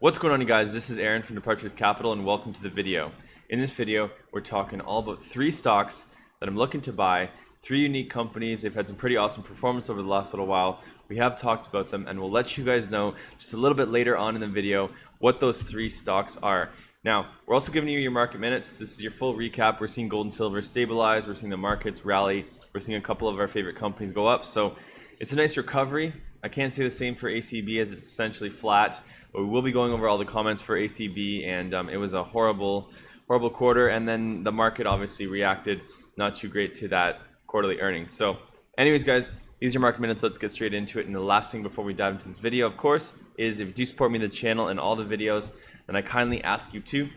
What's going on, you guys? This is Aaron from Departures Capital and welcome to the video. In this video, we're talking all about 3 stocks that I'm looking to buy, 3 unique companies. They've had some pretty awesome performance over the last little while. We have talked about them and we'll let you guys know just a little bit later on in the video what those 3 stocks are. Now, we're also giving you your market minutes. This is your full recap. We're seeing gold and silver stabilize. We're seeing the markets rally. We're seeing a couple of our favorite companies go up. So it's a nice recovery. I can't say the same for ACB as it's essentially flat, but we will be going over all the comments for ACB, and it was a horrible quarter, and then the market obviously reacted not too great to that quarterly earnings. So anyways, guys, these are market minutes. Let's get straight into it. And the last thing before we dive into this video, of course, is if you do support me in the channel and all the videos, then I kindly ask you to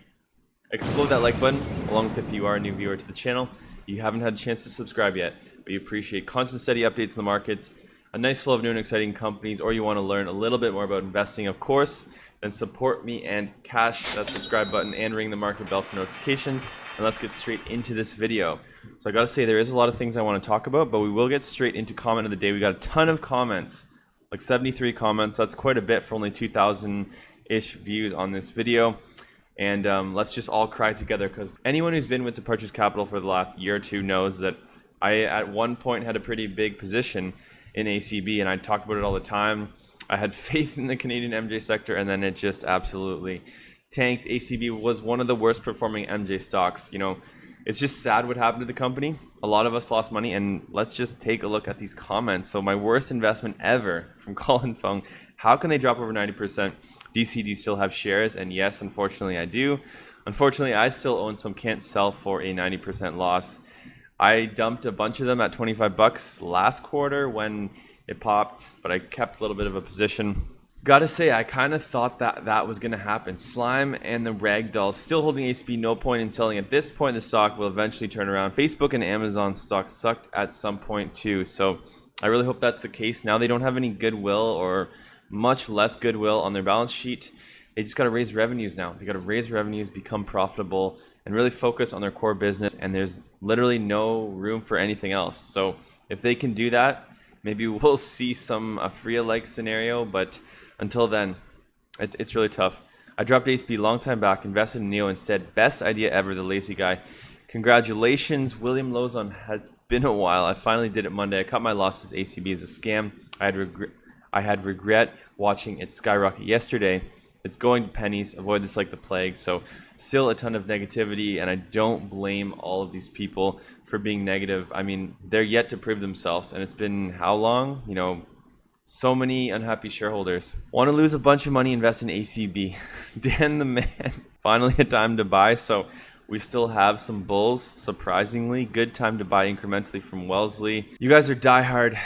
explode that like button, along with if you are a new viewer to the channel. You haven't had a chance to subscribe yet, but you appreciate constant steady updates in the markets, a nice flow of new and exciting companies, or you want to learn a little bit more about investing, of course, then support me and cash that subscribe button and ring the market bell for notifications. And let's get straight into this video. So I gotta say, there is a lot of things I want to talk about, but we will get straight into comment of the day. We got a ton of comments, like 73 comments. That's quite a bit for only 2,000-ish views on this video. And let's just all cry together, because anyone who's been with Departures Capital for the last year or two knows that I at one point had a pretty big position in ACB, and I talked about it all the time. I had faith in the Canadian MJ sector, and then it just absolutely tanked. ACB was one of the worst performing MJ stocks. You know, it's just sad what happened to the company. A lot of us lost money, and let's just take a look at these comments. So my worst investment ever from Colin Fung. How can they drop over 90%? DC, do you still have shares? And yes, unfortunately I do. Unfortunately, I still own some, can't sell for a 90% loss. I dumped a bunch of them at 25 bucks last quarter when it popped, but I kept a little bit of a position. Gotta say, I kind of thought that was going to happen. Slime and the Ragdoll still holding ACB, no point in selling. At this point, the stock will eventually turn around. Facebook and Amazon stocks sucked at some point too, so I really hope that's the case. Now they don't have any goodwill, or much less goodwill on their balance sheet. They just got to raise revenues now. They got to raise revenues, become profitable, and really focus on their core business. And there's literally no room for anything else. So if they can do that, maybe we'll see some Afria-like scenario. But until then, it's really tough. I dropped ACB long time back, invested in Neo instead. Best idea ever, the lazy guy. Congratulations, William Lozon. Has been a while. I finally did it Monday. I cut my losses. ACB is a scam. I had regret watching it skyrocket yesterday. It's going to pennies. Avoid this like the plague. So still a ton of negativity, and I don't blame all of these people for being negative. I mean, they're yet to prove themselves, and it's been how long? You know, so many unhappy shareholders. Want to lose a bunch of money, invest in ACB. Dan the man. Finally a time to buy. So we still have some bulls, surprisingly. Good time to buy incrementally from Wellesley. You guys are diehard.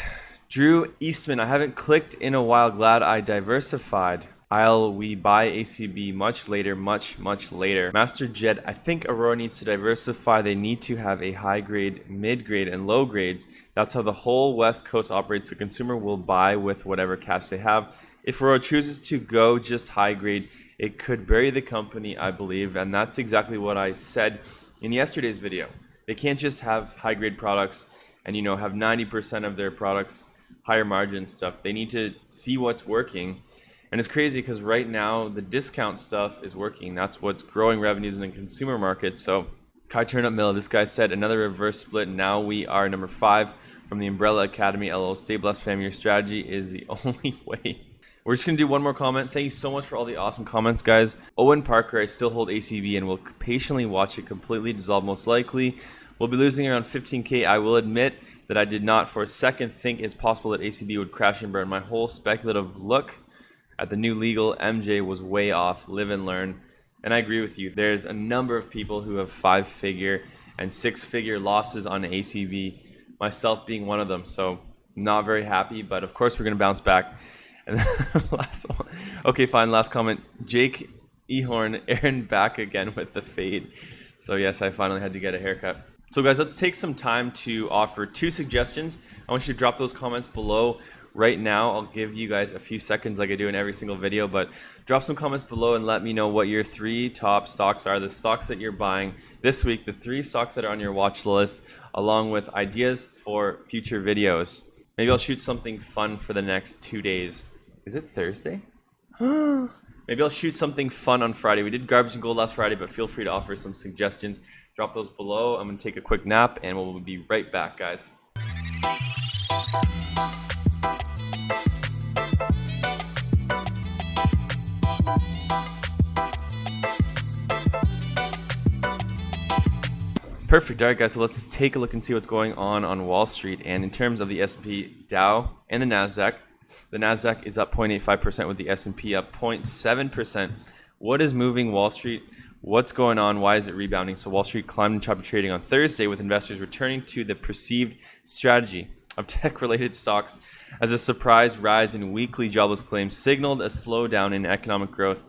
Drew Eastman, I haven't clicked in a while. Glad I diversified. We buy ACB much later, much later. Master Jed, I think Aurora needs to diversify. They need to have a high grade, mid grade, and low grades. That's how the whole West Coast operates. The consumer will buy with whatever cash they have. If Aurora chooses to go just high grade, it could bury the company, I believe. And that's exactly what I said in yesterday's video. They can't just have high grade products and, you know, have 90% of their products higher margin stuff. They need to see what's working. And it's crazy because right now the discount stuff is working. That's what's growing revenues in the consumer market. So Kai Turnip Mill, this guy said another reverse split. Now we are number 5 from the Umbrella Academy. LO, stay blessed, fam. Your strategy is the only way. We're just going to do one more comment. Thank you so much for all the awesome comments, guys. Owen Parker, I still hold ACB and will patiently watch it completely dissolve most likely. We'll be losing around 15K. I will admit that I did not for a second think it's possible that ACB would crash and burn. My whole speculative look at the new legal MJ was way off. Live and learn. And I agree with you. There's a number of people who have 5-figure and 6-figure losses on ACB, myself being one of them. So not very happy, but of course we're going to bounce back. And last one. Okay, fine. Last comment. Jake Ehorn, Aaron back again with the fade. So yes, I finally had to get a haircut. So guys, let's take some time to offer 2 suggestions. I want you to drop those comments below right now. I'll give you guys a few seconds like I do in every single video, but drop some comments below and let me know what your 3 top stocks are, the stocks that you're buying this week, the 3 stocks that are on your watch list, along with ideas for future videos. Maybe I'll shoot something fun for the next 2 days. Is it Thursday? Maybe I'll shoot something fun on Friday. We did garbage and gold last Friday, but feel free to offer some suggestions. Drop those below. I'm going to take a quick nap, and we'll be right back, guys. Perfect. All right, guys, so let's take a look and see what's going on Wall Street. And in terms of the S&P, Dow, and the NASDAQ is up 0.85% with the S&P up 0.7%. What is moving Wall Street? What's going on? Why is it rebounding? So Wall Street climbed in choppy trading on Thursday with investors returning to the perceived strategy of tech-related stocks as a surprise rise in weekly jobless claims signaled a slowdown in economic growth.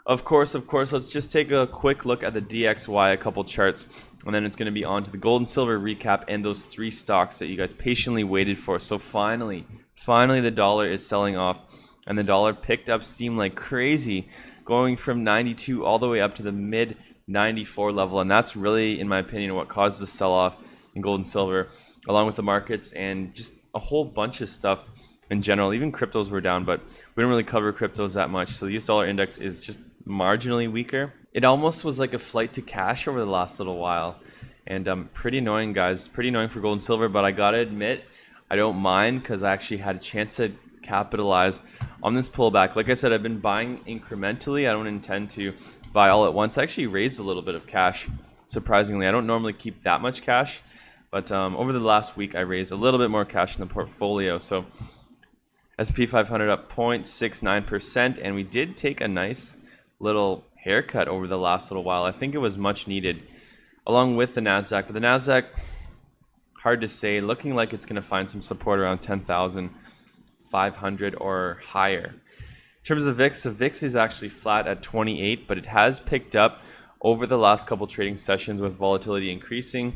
Of course, let's just take a quick look at the DXY, a couple charts, and then it's going to be on to the gold and silver recap and those three stocks that you guys patiently waited for. So finally, the dollar is selling off, and the dollar picked up steam like crazy, going from 92 all the way up to the mid 94 level, and that's really, in my opinion, what caused the sell-off in gold and silver, along with the markets and just a whole bunch of stuff in general. Even cryptos were down, but we didn't really cover cryptos that much, so the US dollar index is just marginally weaker. It almost was like a flight to cash over the last little while, and pretty annoying, guys. Pretty annoying for gold and silver, but I gotta admit, I don't mind because I actually had a chance to capitalize on this pullback. Like I said, I've been buying incrementally. I don't intend to buy all at once. I actually raised a little bit of cash, surprisingly. I don't normally keep that much cash, but over the last week, I raised a little bit more cash in the portfolio. So S&P 500 up 0.69%, and we did take a nice little haircut over the last little while. I think it was much needed, along with the NASDAQ. But the NASDAQ, hard to say, looking like it's going to find some support around 10,500 or higher. In terms of the VIX is actually flat at 28, but it has picked up over the last couple trading sessions with volatility increasing.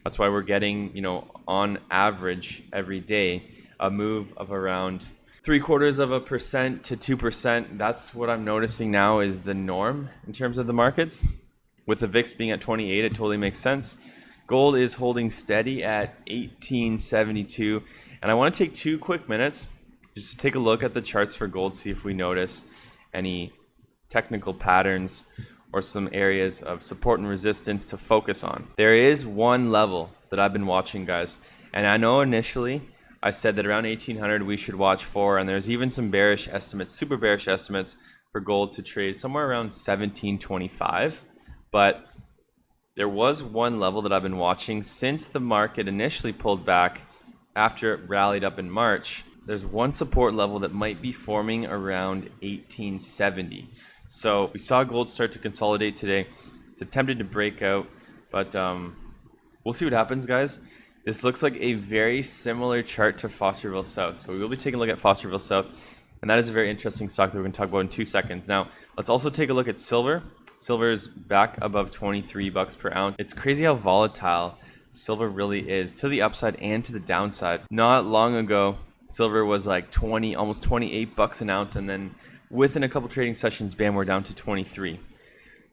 That's why we're getting, on average every day, a move of around 0.75% to 2%. That's what I'm noticing now is the norm in terms of the markets. With the VIX being at 28, it totally makes sense. Gold is holding steady at 1872. And I want to take 2 quick minutes just to take a look at the charts for gold, see if we notice any technical patterns or some areas of support and resistance to focus on. There is one level that I've been watching, guys. And I know initially I said that around 1800 we should watch for, and there's even some bearish estimates, super bearish estimates for gold to trade somewhere around 1725. But there was one level that I've been watching since the market initially pulled back after it rallied up in March. There's one support level that might be forming around 1870. So we saw gold start to consolidate today. It's attempted to break out, but we'll see what happens, guys. This looks like a very similar chart to Fosterville South. So we will be taking a look at Fosterville South, and that is a very interesting stock that we're going to talk about in 2 seconds. Now, let's also take a look at silver. Silver is back above 23 bucks per ounce. It's crazy how volatile silver really is, to the upside and to the downside. Not long ago, silver was like 20, almost 28 bucks an ounce, and then within a couple trading sessions, bam, we're down to 23.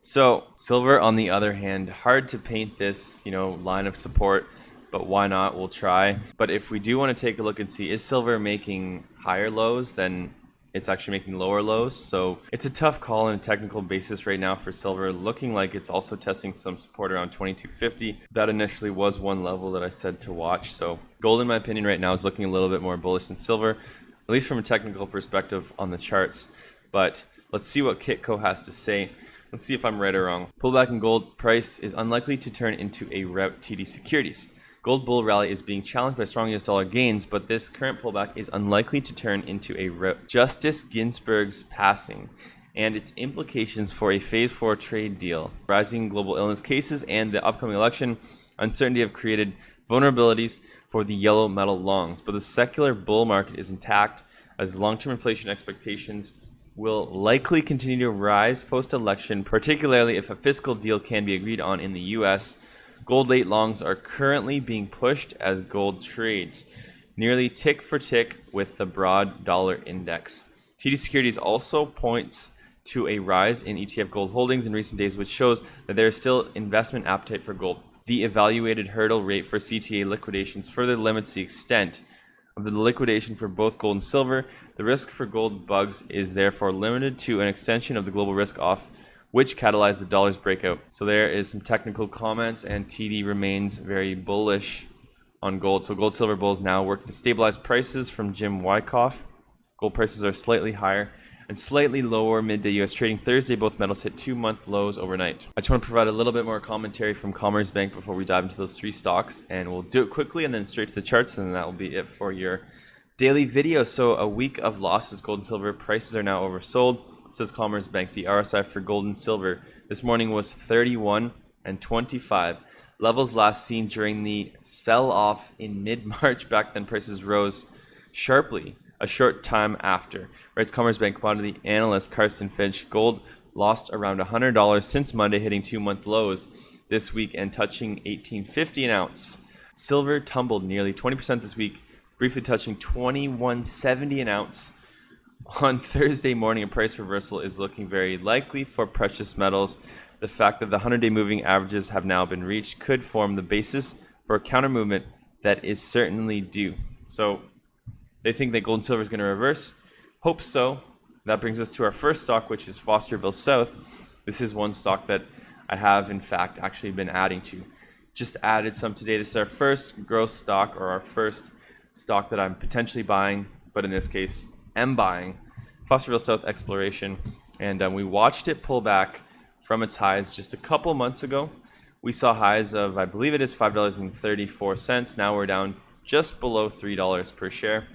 So silver, on the other hand, hard to paint this, line of support, but why not? We'll try. But if we do want to take a look and see, is silver making higher lows, then it's actually making lower lows. So it's a tough call on a technical basis right now for silver, looking like it's also testing some support around 2250. That initially was one level that I said to watch. So gold, in my opinion, right now is looking a little bit more bullish than silver, at least from a technical perspective on the charts. But let's see what Kitco has to say. Let's see if I'm right or wrong. Pullback in gold price is unlikely to turn into a rout TD Securities. Gold bull rally is being challenged by strong US dollar gains, but this current pullback is unlikely to turn into a rout. Justice Ginsburg's passing and its implications for a phase 4 trade deal, rising global illness cases, and the upcoming election uncertainty have created vulnerabilities for the yellow metal longs. But the secular bull market is intact as long-term inflation expectations will likely continue to rise post-election, particularly if a fiscal deal can be agreed on in the US. Gold late longs are currently being pushed as gold trades nearly tick for tick with the broad dollar index. TD Securities also points to a rise in ETF gold holdings in recent days, which shows that there is still investment appetite for gold. The evaluated hurdle rate for CTA liquidations further limits the extent of the liquidation for both gold and silver. The risk for gold bugs is therefore limited to an extension of the global risk off, which catalyzed the dollar's breakout. So there is some technical comments, and TD remains very bullish on gold. So gold silver bulls now working to stabilize prices from Jim Wyckoff. Gold prices are slightly higher and slightly lower midday US trading. Thursday, both metals hit 2-month lows overnight. I just want to provide a little bit more commentary from Commerce Bank before we dive into those three stocks, and we'll do it quickly and then straight to the charts, and that will be it for your daily video. So a week of losses, gold and silver prices are now oversold, says Commerce Bank. The RSI for gold and silver this morning was 31 and 25. Levels last seen during the sell-off in mid-March. Back then, prices rose sharply a short time after. Writes Commerce Bank commodity analyst Carson Finch. Gold lost around $100 since Monday, hitting 2-month lows this week and touching $18.50 an ounce. Silver tumbled nearly 20% this week, briefly touching $21.70 an ounce. On Thursday morning, a price reversal is looking very likely for precious metals. The fact that the 100-day moving averages have now been reached could form the basis for a counter movement that is certainly due. So they think that gold and silver is going to reverse. Hope so. That brings us to our first stock, which is Fosterville South. This is one stock that I have, in fact, actually been adding to. Just added some today. This is our first growth stock, or our first stock that I'm potentially buying, but in this case, am buying. Fosterville South Exploration. And we watched it pull back from its highs just a couple months ago. We saw highs of, I believe it is $5.34. Now we're down just below $3 per share.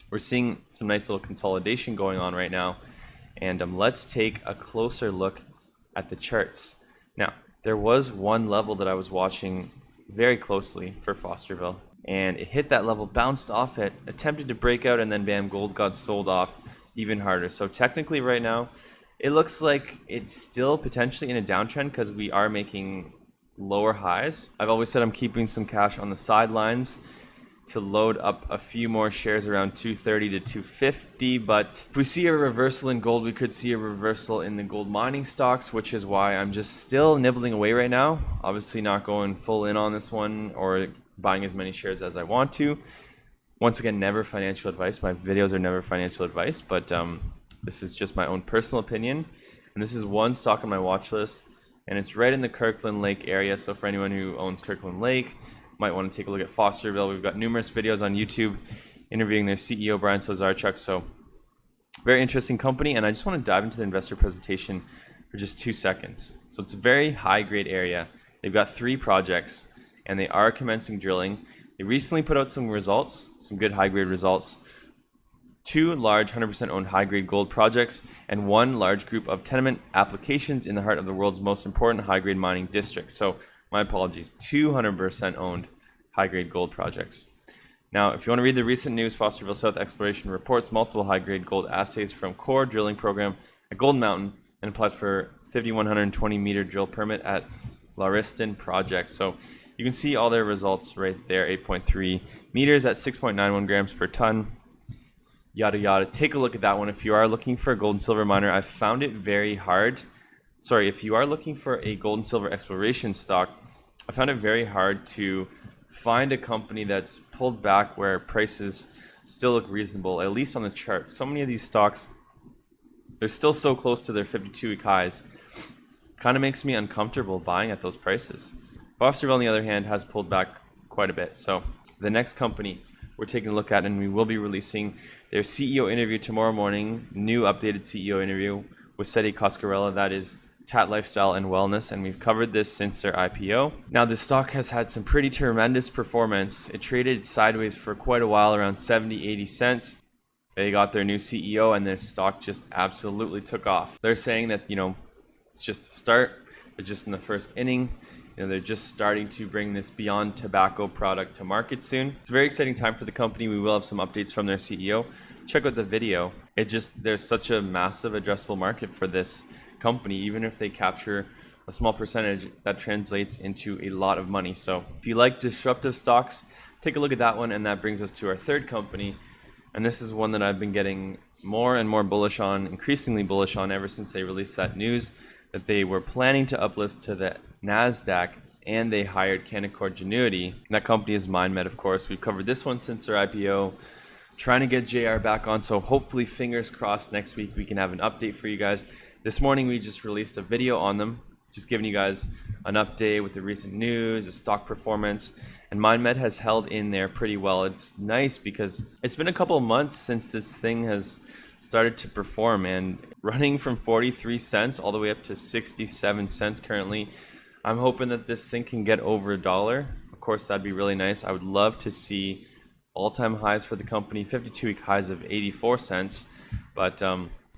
We're seeing some nice little consolidation going on right now. And let's take a closer look at the charts. Now, there was one level that I was watching very closely for Fosterville, and it hit that level, bounced off it, attempted to break out, and then bam, gold got sold off even harder. So technically right now, it looks like it's still potentially in a downtrend because we are making lower highs. I've always said I'm keeping some cash on the sidelines to load up a few more shares around 230 to 250, but if we see a reversal in gold, we could see a reversal in the gold mining stocks, which is why I'm just still nibbling away right now. Obviously not going full in on this one or buying as many shares as I want to. Once again, never financial advice. My videos are never financial advice, but this is just my own personal opinion. And this is one stock on my watch list, and it's right in the Kirkland Lake area. So for anyone who owns Kirkland Lake, might want to take a look at Fosterville. We've got numerous videos on YouTube interviewing their CEO, Brian Slazarchuk. So very interesting company. And I just want to dive into the investor presentation for just 2 seconds. So it's a very high grade area. They've got 3 projects and they are commencing drilling. They recently put out some results, some good high grade results. 2 large 100% owned high grade gold projects and 1 large group of tenement applications in the heart of the world's most important high grade mining district. So my apologies, 200% owned high-grade gold projects. Now, if you want to read the recent news, Fosterville South Exploration reports multiple high-grade gold assays from core drilling program at Golden Mountain and applies for 5,120-meter drill permit at Lauriston project. So you can see all their results right there, 8.3 meters at 6.91 grams per ton, yada yada. Take a look at that one. If you are looking for a gold and silver miner, I found it very hard. Sorry, if you are looking for a gold and silver exploration stock, I found it very hard to find a company that's pulled back where prices still look reasonable, at least on the chart. So many of these stocks, they're still so close to their 52-week highs. Kind of makes me uncomfortable buying at those prices. Fosterville, on the other hand, has pulled back quite a bit. So the next company we're taking a look at, and we will be releasing their CEO interview tomorrow morning, new updated CEO interview with Seti Coscarella. That is TAAT Lifestyle and Wellness, and we've covered this since their IPO. Now, the stock has had some pretty tremendous performance. It traded sideways for quite a while, around 70, 80 cents. They got their new CEO, and their stock just absolutely took off. They're saying that, it's just a start. They're just in the first inning. They're just starting to bring this beyond tobacco product to market soon. It's a very exciting time for the company. We will have some updates from their CEO. Check out the video. There's such a massive addressable market for this company. Even if they capture a small percentage, that translates into a lot of money. So if you like disruptive stocks, take a look at that one. And that brings us to our third company. And this is one that I've been getting more and more bullish on, increasingly bullish on ever since they released that news that they were planning to uplist to the NASDAQ and they hired Canaccord Genuity. And that company is Mindmed, of course. We've covered this one since their IPO. Trying to get JR back on, so hopefully, fingers crossed, next week we can have an update for you guys. This morning we just released a video on them, just giving you guys an update with the recent news, the stock performance, and Mindmed has held in there pretty well. It's nice because it's been a couple of months since this thing has started to perform, and running from 43 cents all the way up to 67 cents currently. I'm hoping that this thing can get over $1. Of course, that'd be really nice. I would love to see all-time highs for the company, 52-week highs of 84 cents, but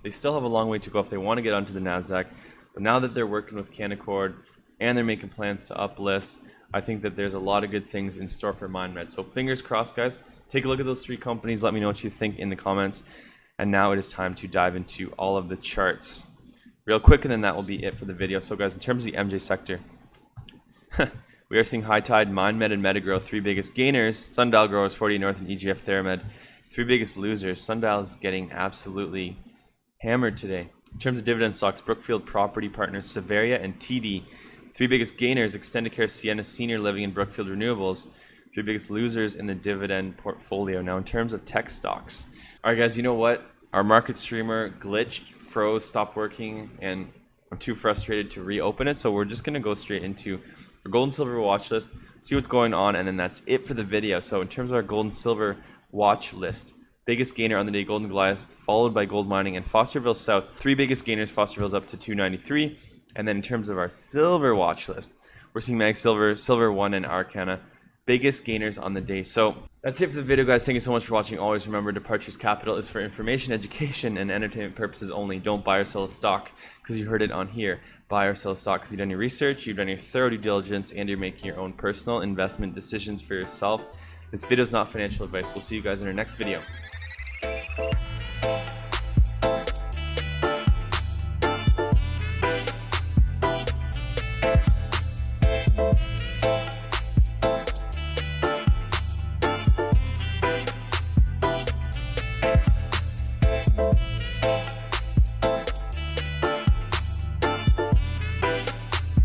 they still have a long way to go if they want to get onto the NASDAQ. But now that they're working with Canaccord and they're making plans to uplist, I think that there's a lot of good things in store for Mindmed. So fingers crossed, guys. Take a look at those three companies. Let me know what you think in the comments. And now it is time to dive into all of the charts real quick, and then that will be it for the video. So guys, in terms of the MJ sector, we are seeing High Tide, Mindmed, and Metagrow, three biggest gainers. Sundial Growers, 40 North, and EGF Theramed, three biggest losers. Sundial is getting absolutely hammered today. In terms of dividend stocks, Brookfield Property Partners, Severia, and TD, three biggest gainers. Extendicare, Sienna Senior Living, and Brookfield Renewables, three biggest losers in the dividend portfolio. Now, in terms of tech stocks, all right, guys, you know what? Our market streamer glitched, froze, stopped working, and I'm too frustrated to reopen it. So we're just going to go straight into our gold and silver watch list, see what's going on, and then that's it for the video. So in terms of our gold and silver watch list, biggest gainer on the day, Golden Goliath, followed by Gold Mining and Fosterville South. Three biggest gainers, Fosterville's up to 293. And then in terms of our silver watch list, we're seeing Mag Silver, Silver One, and Arcana, biggest gainers on the day. So that's it for the video, guys. Thank you so much for watching. Always remember, Departures Capital is for information, education, and entertainment purposes only. Don't buy or sell a stock because you heard it on here. Buy or sell a stock because you've done your research, you've done your thorough due diligence, and you're making your own personal investment decisions for yourself. This video is not financial advice. We'll see you guys in our next video.